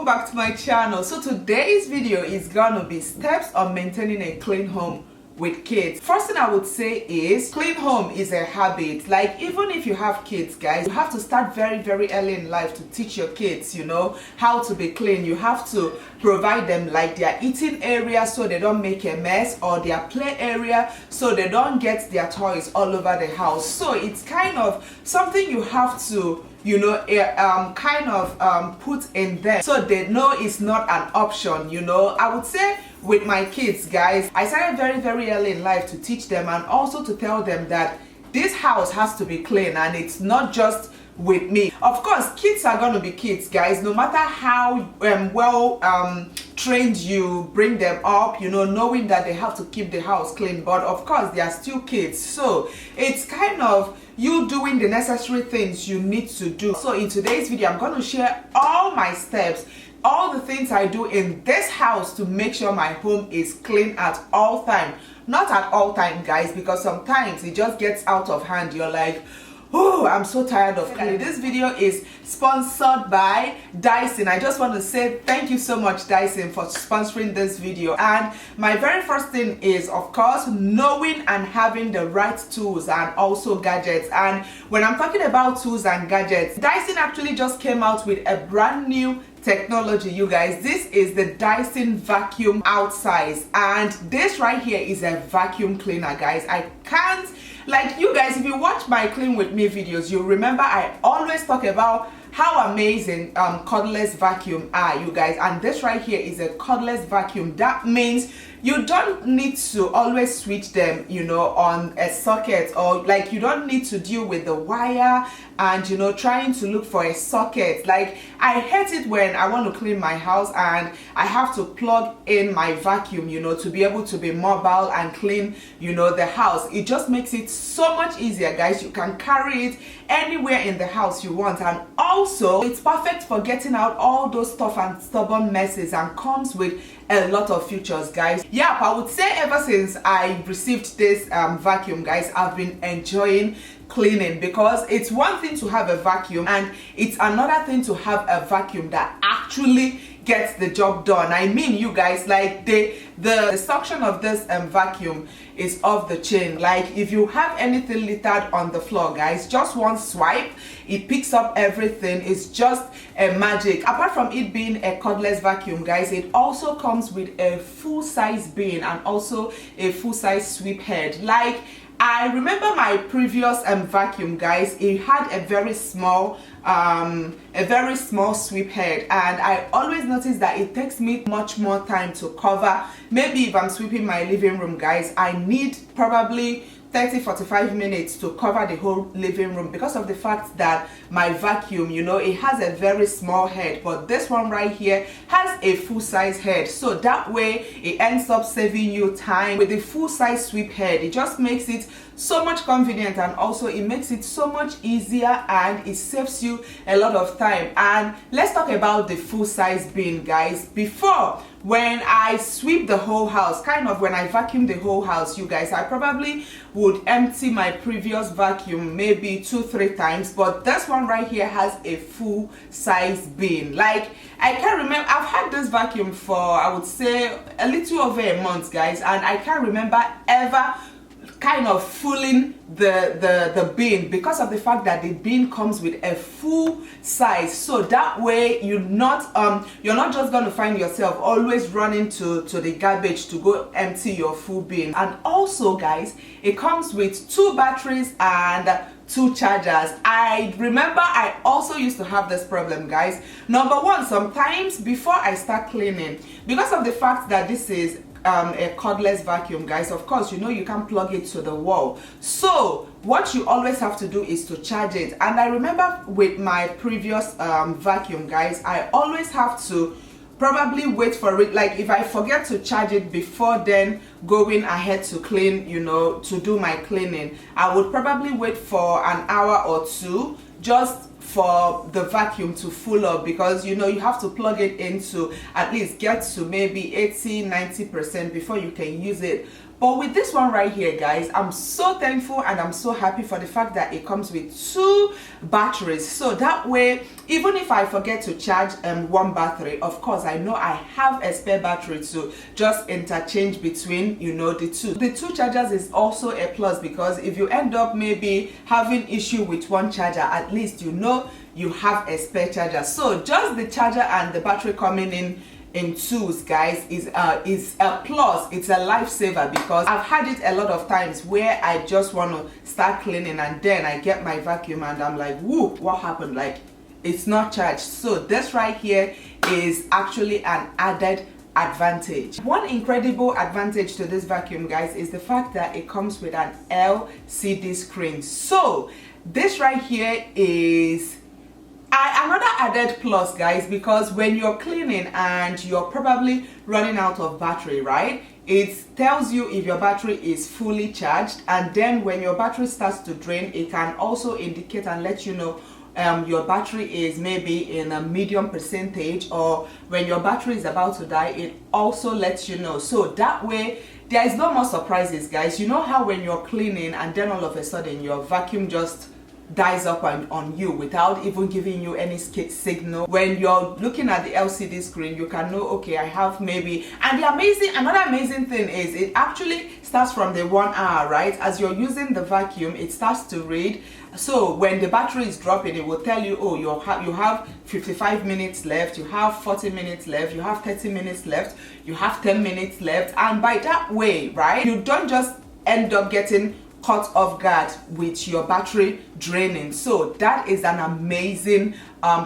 back to my channel. So today's video is gonna be steps on maintaining a clean home with kids. First thing I would say is clean home is a habit. Like, even if you have kids, guys, you have to start very early in life to teach your kids, you know, how to be clean. You have to provide them like their eating area so they don't make a mess, or their play area so they don't get their toys all over the house. So it's kind of something you have to, you know, put in there so they know it's not an option. You know, I would say with my kids, guys, I started very early in life to teach them and also to tell them that this house has to be clean, and it's not just with me. Of course, kids are gonna be kids, guys, no matter how trained you bring them up, you know, knowing that they have to keep the house clean, but of course they are still kids. So it's kind of you doing the necessary things you need to do. So in today's video, I'm going to share all my steps, all the things I do in this house to make sure my home is clean at all time. Not at all time, guys, because sometimes it just gets out of hand. You're like, oh, I'm so tired of cleaning. This video is sponsored by Dyson. I just want to say thank you so much, Dyson, for sponsoring this video. And my very first thing is, of course, knowing and having the right tools and also gadgets. And when I'm talking about tools and gadgets, Dyson actually just came out with a brand new technology, you guys. This is the Dyson vacuum outsize, and this right here is a vacuum cleaner, guys. I can't, like, you guys, if you watch my clean with me videos, you remember I always talk about how amazing cordless vacuum are, you guys, and this right here is a cordless vacuum. That means you don't need to always switch them, you know, on a socket, or like you don't need to deal with the wire and, you know, trying to look for a socket. Like, I hate it when I want to clean my house and I have to plug in my vacuum, you know, to be able to be mobile and clean, you know, the house. It just makes it so much easier, guys. You can carry it anywhere in the house you want, and also it's perfect for getting out all those tough and stubborn messes, and comes with a lot of features, guys. Yeah, I would say ever since I received this vacuum, guys, I've been enjoying cleaning, because it's one thing to have a vacuum and it's another thing to have a vacuum that actually gets the job done. I mean, you guys, like the suction of this vacuum is off the chain. Like, if you have anything littered on the floor, guys, just one swipe, it picks up everything. It's just a magic. Apart from it being a cordless vacuum, guys, it also comes with a full-size bin and also a full-size sweep head. Like, I remember my previous vacuum, guys, it had a very small sweep head, and I always notice that it takes me much more time to cover. Maybe if I'm sweeping my living room, guys, I need probably 30-45 minutes to cover the whole living room, because of the fact that my vacuum, you know, it has a very small head, but this one right here has a full-size head. So that way it ends up saving you time. With the full-size sweep head, it just makes it so much convenient, and also it makes it so much easier, and it saves you a lot of time. And let's talk about the full-size bin, guys. Before, when I sweep the whole house, kind of when I vacuum the whole house, you guys, I probably would empty my previous vacuum maybe 2-3 times, but this one right here has a full size bin. Like, I can't remember, I've had this vacuum for, I would say, a little over a month, guys, and I can't remember ever kind of filling the bin, because of the fact that the bin comes with a full size. So that way you're not just going to find yourself always running to the garbage to go empty your full bin. And also, guys, it comes with 2 batteries and 2 chargers. I remember I also used to have this problem, guys. Number one, sometimes before I start cleaning, because of the fact that this is a cordless vacuum, guys, of course, you know, you can plug it to the wall. So what you always have to do is to charge it. And I remember with my previous vacuum, guys, I always have to probably wait for it. Like, if I forget to charge it before then going ahead to clean, you know, to do my cleaning, I would probably wait for an hour or 2 just for the vacuum to full up, because, you know, you have to plug it in to at least get to maybe 80-90% before you can use it But with this one right here, guys, I'm so thankful and I'm so happy for the fact that it comes with 2 batteries. So that way, even if I forget to charge one battery, of course I know I have a spare battery to just interchange between, you know, the two. The 2 chargers is also a plus, because if you end up maybe having issue with one charger, at least you know you have a spare charger. So just the charger and the battery coming in 2s, guys, is a plus. It's a lifesaver, because I've had it a lot of times where I just want to start cleaning and then I get my vacuum and I'm like, whoa, what happened? Like, it's not charged. So this right here is actually an added advantage. One incredible advantage to this vacuum, guys, is the fact that it comes with an LCD screen. So this right here is another added plus, guys, because when you're cleaning and you're probably running out of battery, right, it tells you if your battery is fully charged, and then when your battery starts to drain, it can also indicate and let you know your battery is maybe in a medium percentage, or when your battery is about to die, it also lets you know. So that way there is no more surprises, guys. You know how when you're cleaning and then all of a sudden your vacuum just dies up on you without even giving you any signal? When you're looking at the LCD screen, you can know, okay, I have maybe. And another amazing thing is it actually starts from the 1 hour, right? As you're using the vacuum, it starts to read. So when the battery is dropping, it will tell you, oh, you have 55 minutes left, you have 40 minutes left, you have 30 minutes left, you have 10 minutes left. And by that way, right, you don't just end up getting caught off guard with your battery draining. So that is an amazing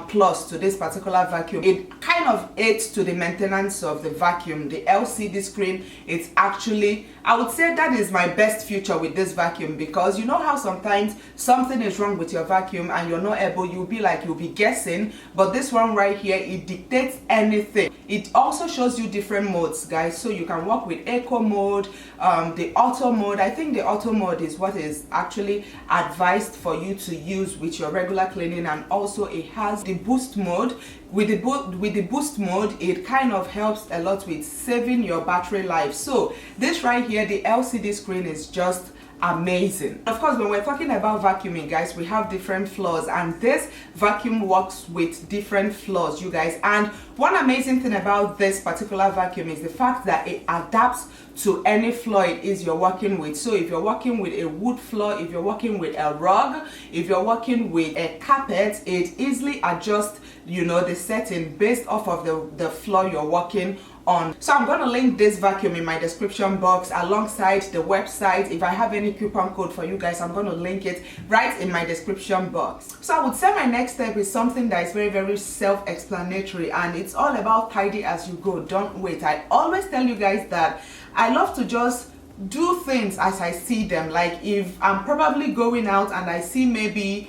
plus to this particular vacuum. It kind of aids to the maintenance of the vacuum. The LCD screen, it's actually, I would say that is my best feature with this vacuum, because you know how sometimes something is wrong with your vacuum and you're not able, you'll be guessing, but this one right here, it dictates anything. It also shows you different modes, guys, so you can work with eco mode, the auto mode. I think the auto mode is what is actually advised for you to use with your regular cleaning, and also it has the boost mode. With the boost mode, it kind of helps a lot with saving your battery life. So this right here, the LCD screen, is just amazing. Of course, when we're talking about vacuuming, guys, we have different floors, and this vacuum works with different floors, you guys. And one amazing thing about this particular vacuum is the fact that it adapts to any floor it is you're working with. So if you're working with a wood floor, if you're working with a rug, if you're working with a carpet, it easily adjusts, you know, the setting based off of the floor you're working on. So I'm going to link this vacuum in my description box alongside the website. If I have any coupon code for you guys, I'm going to link it right in my description box. So I would say my next step is something that is very, very self-explanatory, and it's all about tidy as you go. Don't wait. I always tell you guys that I love to just do things as I see them. Like if I'm probably going out and I see maybe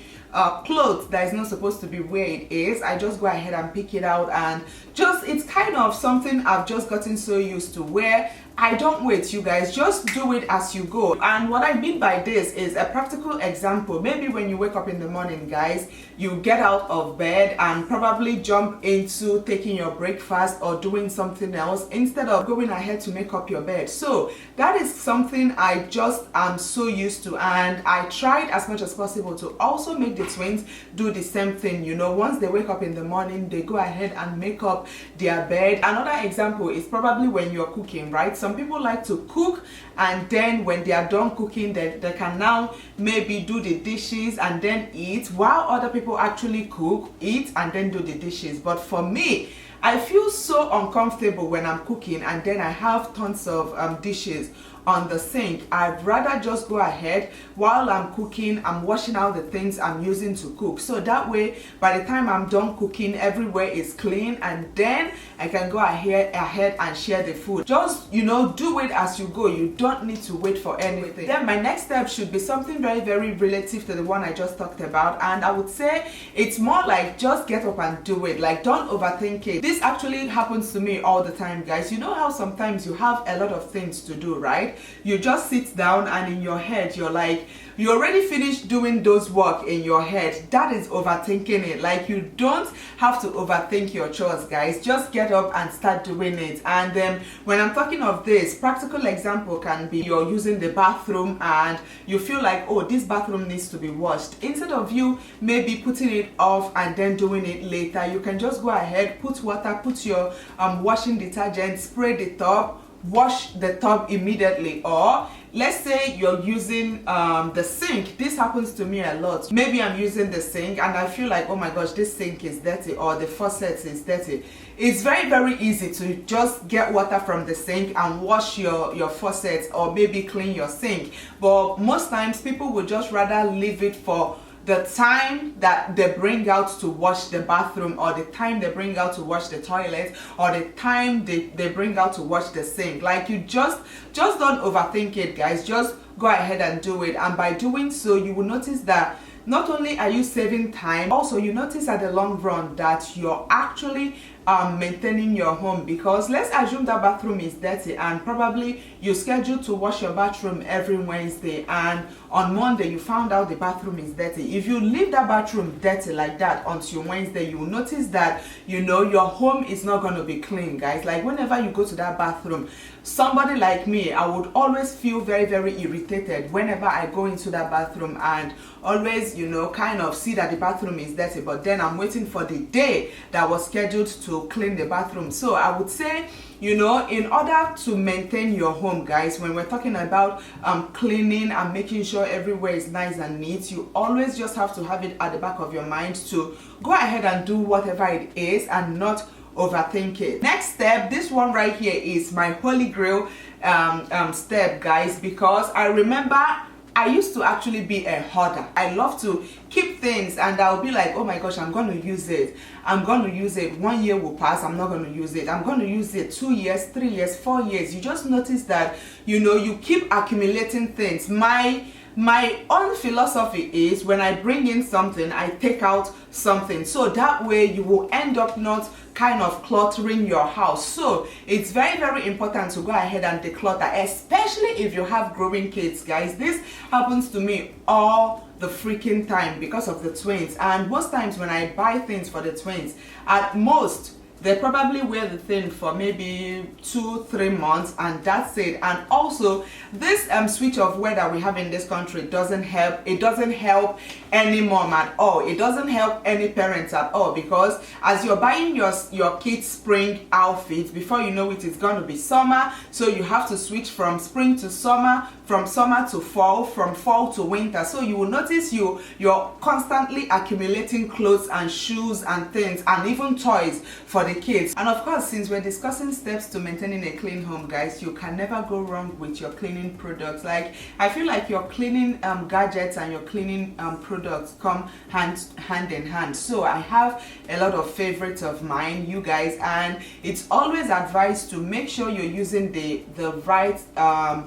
clothes that is not supposed to be where it is, I just go ahead and pick it out, and just, it's kind of something I've just gotten so used to, where I don't wait, you guys, just do it as you go. And what I mean by this is a practical example. Maybe when you wake up in the morning, guys, you get out of bed and probably jump into taking your breakfast or doing something else instead of going ahead to make up your bed. So that is something I just am so used to, and I tried as much as possible to also make the twins do the same thing. You know, once they wake up in the morning, they go ahead and make up their bed. Another example is probably when you're cooking, right? Some people like to cook, and then when they are done cooking, they can now maybe do the dishes and then eat, while other people actually cook, eat, and then do the dishes. But for me, I feel so uncomfortable when I'm cooking and then I have tons of dishes on the sink. I'd rather just go ahead while I'm cooking, I'm washing out the things I'm using to cook, so that way by the time I'm done cooking, everywhere is clean, and then I can go ahead and share the food. Just, you know, do it as you go. You don't need to wait for anything. Then my next step should be something very, very relative to the one I just talked about, and I would say it's more like just get up and do it. Like, don't overthink it. this actually happens to me all the time, guys. You know how sometimes you have a lot of things to do, right? You just sit down and in your head you're like, you already finished doing those work in your head. That is overthinking it. Like, you don't have to overthink your chores, guys. Just get up and start doing it. And when I'm talking of this, practical example can be you're using the bathroom and you feel like, oh, this bathroom needs to be washed. Instead of you maybe putting it off and then doing it later, you can just go ahead, put water, put your washing detergent, spray the tub, wash the tub immediately. Or let's say you're using the sink. This happens to me a lot. Maybe I'm using the sink and I feel like, oh my gosh, this sink is dirty, or the faucet is dirty. It's very, very easy to just get water from the sink and wash your faucet, or maybe clean your sink. But most times people would just rather leave it for the time that they bring out to wash the bathroom, or the time they bring out to wash the toilet, or the time they bring out to wash the sink. Like, you just don't overthink it, guys. Just go ahead and do it. And by doing so, you will notice that not only are you saving time, also you notice at the long run that you're actually maintaining your home. Because let's assume that bathroom is dirty and probably you scheduled to wash your bathroom every Wednesday, and on Monday you found out the bathroom is dirty. If you leave that bathroom dirty like that until Wednesday, you will notice that, you know, your home is not going to be clean, guys. Like, whenever you go to that bathroom, somebody like me, I would always feel very, very irritated whenever I go into that bathroom and always, you know, kind of see that the bathroom is dirty, but then I'm waiting for the day that was scheduled to clean the bathroom. So I would say, you know, in order to maintain your home, guys, when we're talking about cleaning and making sure everywhere is nice and neat, you always just have to have it at the back of your mind to go ahead and do whatever it is and not overthink it. Next step, this one right here is my holy grail step, guys, because I remember I used to actually be a hoarder. I love to keep things and I'll be like, oh my gosh, I'm going to use it. I'm going to use it. 1 year will pass, I'm not going to use it. I'm going to use it 2 years, 3 years, 4 years. You just notice that, you know, you keep accumulating things. My own philosophy is, when I bring in something, I take out something, so that way you will end up not kind of cluttering your house. So it's very, very important to go ahead and declutter, especially if you have growing kids, guys. This happens to me all the freaking time because of the twins, and most times when I buy things for the twins, at most they probably wear the thing for maybe 2-3 months and that's it. And also, this switch of weather we have in this country doesn't help. It doesn't help any mom at all. It doesn't help any parents at all, because as you're buying your kids spring outfits, before you know it, it's going to be summer. So you have to switch from spring to summer, from summer to fall, from fall to winter. So you will notice you're constantly accumulating clothes and shoes and things and even toys for the kids. And of course, since we're discussing steps to maintaining a clean home, guys, you can never go wrong with your cleaning products. Like, I feel like your cleaning gadgets and your cleaning products come hand in hand. So I have a lot of favorites of mine, you guys, and it's always advised to make sure you're using the right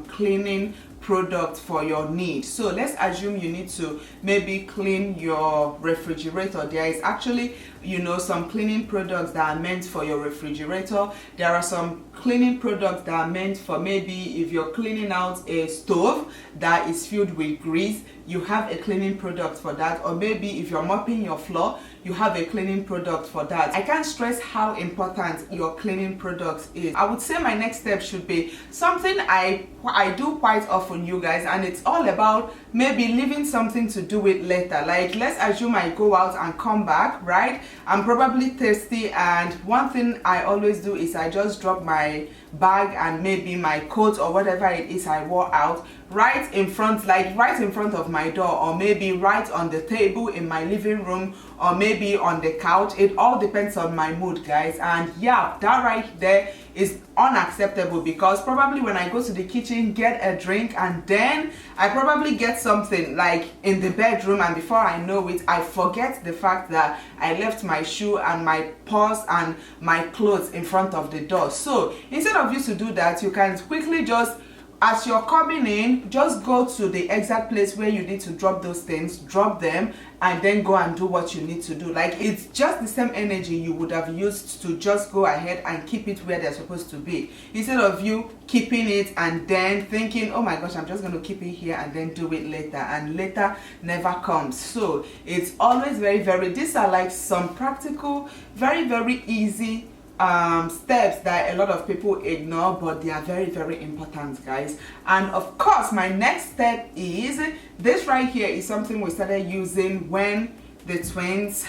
cleaning product for your needs. So let's assume you need to maybe clean your refrigerator. There is actually, you know, some cleaning products that are meant for your refrigerator. There are some cleaning products that are meant for maybe if you're cleaning out a stove that is filled with grease, you have a cleaning product for that. Or maybe if you're mopping your floor, you have a cleaning product for that. I can't stress how important your cleaning product is. I would say my next step should be something I do quite often, you guys, and it's all about maybe leaving something to do it later. Like, let's assume I go out and come back, right? I'm probably thirsty, and one thing I always do is I just drop my bag and maybe my coat or whatever it is I wore out right in front of my door, or maybe right on the table in my living room, or maybe on the couch. It all depends on my mood, guys. And yeah, that right there is unacceptable, because probably when I go to the kitchen, get a drink, and then I probably get something like in the bedroom, and before I know it, I forget the fact that I left my shoe and my purse and my clothes in front of the door. So instead of you to do that, you can quickly just as you're coming in, just go to the exact place where you need to drop those things, drop them, and then go and do what you need to do. Like, it's just the same energy you would have used to just go ahead and keep it where they're supposed to be, instead of you keeping it and then thinking, oh my gosh, I'm just going to keep it here and then do it later, and later never comes. So it's always very, these are like some practical, very easy steps that a lot of people ignore, but they are very important, guys. And of course, my next step is this right here. Is something we started using when the twins,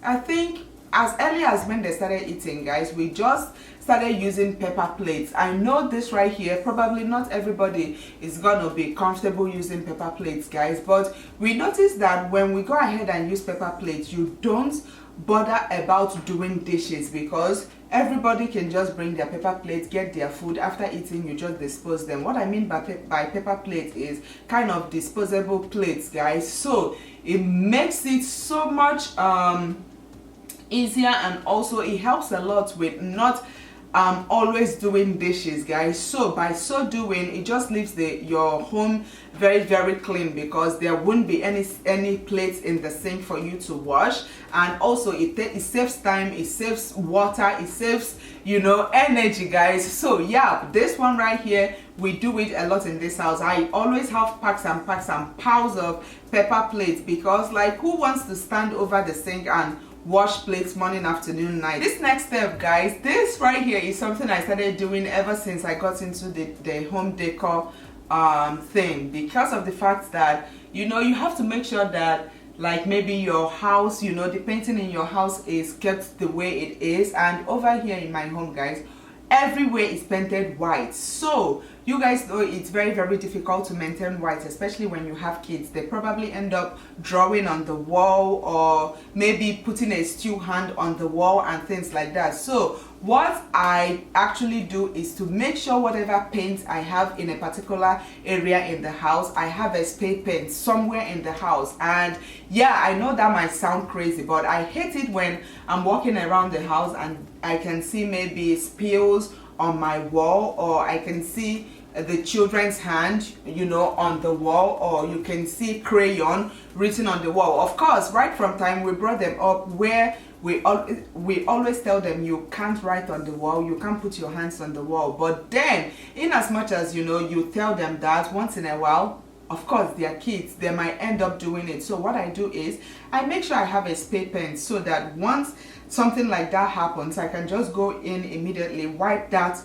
I think as early as when they started eating, guys. We just started using paper plates. I know this right here, probably not everybody is gonna be comfortable using paper plates, guys, but we noticed that when we go ahead and use paper plates, you don't bother about doing dishes, because everybody can just bring their paper plates, get their food. After eating, you just dispose them. What I mean by paper plate is kind of disposable plates, guys. So it makes it so much easier, and also it helps a lot with not always doing dishes, guys. So by so doing, it just leaves your home very clean, because there won't be any plates in the sink for you to wash. And also it saves time, it saves water, it saves, you know, energy, guys. So yeah, this one right here, we do it a lot in this house. I always have packs and piles of paper plates, because like, who wants to stand over the sink and wash plates morning, afternoon, night? This next step, guys, this right here is something I started doing ever since I got into the home decor thing, because of the fact that, you know, you have to make sure that, like, maybe your house, you know, the painting in your house is kept the way it is. And over here in my home, guys, everywhere is painted white. So you guys know it's very difficult to maintain white, especially when you have kids. They probably end up drawing on the wall, or maybe putting a stew hand on the wall and things like that. So what I actually do is to make sure whatever paint I have in a particular area in the house, I have a spray paint somewhere in the house. And yeah, I know that might sound crazy, but I hate it when I'm walking around the house and I can see maybe spills on my wall, or I can see the children's hand, you know, on the wall, or you can see crayon written on the wall. Of course, right from time we brought them up, where we always tell them you can't write on the wall, you can't put your hands on the wall. But then, in as much as, you know, you tell them that, once in a while, of course, they are kids, they might end up doing it. So what I do is I make sure I have a spray pen, so that once something like that happens, I can just go in immediately, wipe that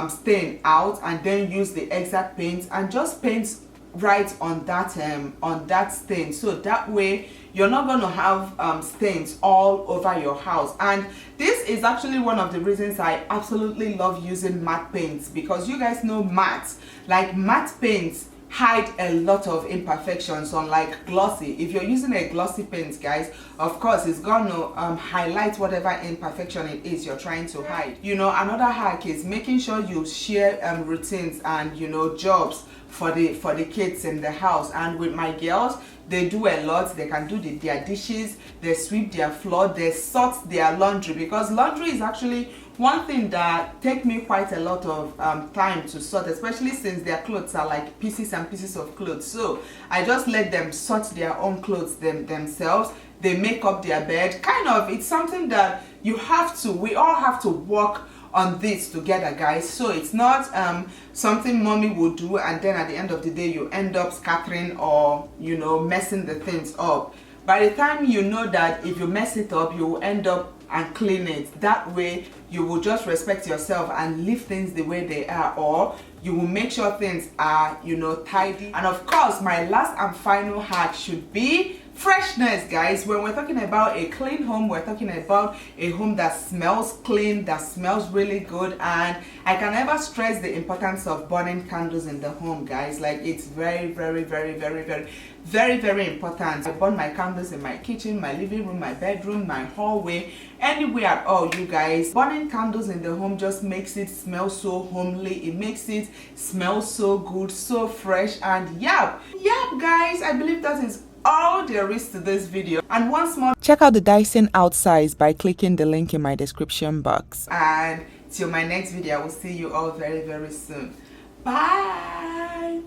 stain out, and then use the exact paint and just paint right on that stain. So that way you're not going to have stains all over your house. And this is actually one of the reasons I absolutely love using matte paints, because you guys know matte paints hide a lot of imperfections, unlike glossy. If you're using a glossy paint, guys, of course it's gonna highlight whatever imperfection it is you're trying to hide. You know, another hack is making sure you share routines and, you know, jobs for the kids in the house. And with my girls, they do a lot. They can do their dishes, they sweep their floor, they sort their laundry, because laundry is actually one thing that take me quite a lot of time to sort, especially since their clothes are like pieces and pieces of clothes. So I just let them sort their own clothes themselves. They make up their bed. Kind of, it's something that we all have to work on this together, guys. So it's not something mommy will do and then at the end of the day you end up scattering or, you know, messing the things up. By the time you know that if you mess it up, you will end up and clean it. That way you will just respect yourself and leave things the way they are, or you will make sure things are, you know, tidy. And of course, my last and final hack should be freshness, guys. When we're talking about a clean home, we're talking about a home that smells clean, that smells really good. And I can never stress the importance of burning candles in the home, guys. Like, it's very important. I burn my candles in my kitchen, my living room, my bedroom, my hallway, anywhere at all, you guys. Burning candles in the home just makes it smell so homely. It makes it smell so good, so fresh. And yep guys, I believe that is all there is to this video. And once more, check out the Dyson outsize by clicking the link in my description box. And till my next video, I will see you all very soon. Bye.